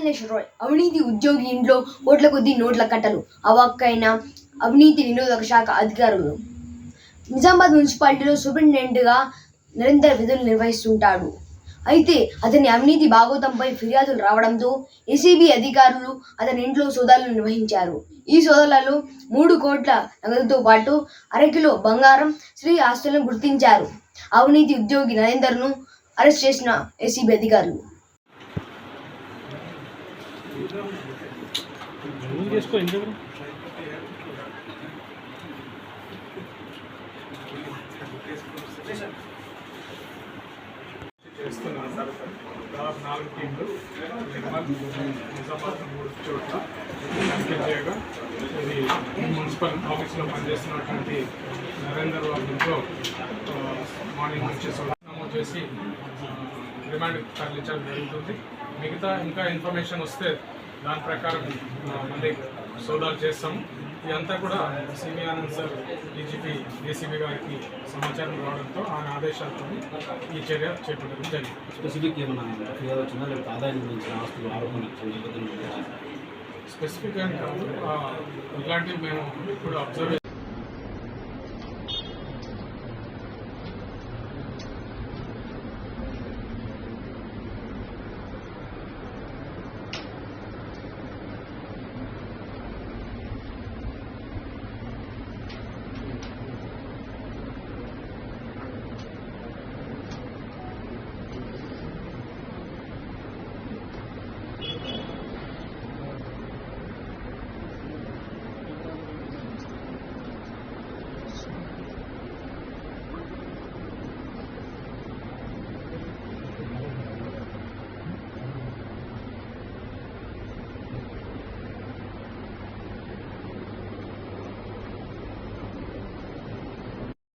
రాయ్ అవినీతి ఉద్యోగి ఇంట్లో కోట్ల కొద్దీ నోట్ల కట్టలు అవాక్కైన అవినీతి నిరోధక శాఖ అధికారులు. నిజామాబాద్ మున్సిపాలిటీలో సూపరింటెండెంట్గా నిరంతర విధులు నిర్వహిస్తుంటాడు. అయితే అతని అవినీతి భాగోతంపై ఫిర్యాదులు రావడంతో ఏసీబీ అధికారులు అతని ఇంట్లో సోదాలు నిర్వహించారు. ఈ సోదాలలో 3 కోట్ల నగదుతో పాటు అరకిలో బంగారం, స్త్రీ ఆస్తులను గుర్తించారు. అవినీతి ఉద్యోగి నరేందర్ను అరెస్ట్ చేసిన ఏసీబీ అధికారులు. చేస్తున్నాను సార్. దాదాపు 4 టీంలు నిజామాబాద్ 3 చోట్ల తనిఖీ చేయగా ఇది మున్సిపల్ ఆఫీస్లో పనిచేస్తున్నటువంటి నరేందర్ బాబుతో మార్నింగ్ నుంచి నమోదు చేసి రిమాండ్ తరలించడం జరుగుతుంది. మిగతా ఇంకా ఇన్ఫర్మేషన్ వస్తే దాని ప్రకారం మళ్ళీ సోదాలు చేస్తాము. ఇదంతా కూడా C B Anand sir DGP ACB గారికి సమాచారం రావడంతో ఆయన ఆదేశాలతో ఈ చర్య చేపట్టడం జరిగింది. స్పెసిఫిక్ ఏమన్నా ఫిర్యాదు వచ్చిందా, లేకపోతే ఆదాయం గురించి ఆస్తులు ఆరోపణ స్పెసిఫిక్ అని కాదు, ఇలాంటివి మేము ఇప్పుడు అబ్జర్వ్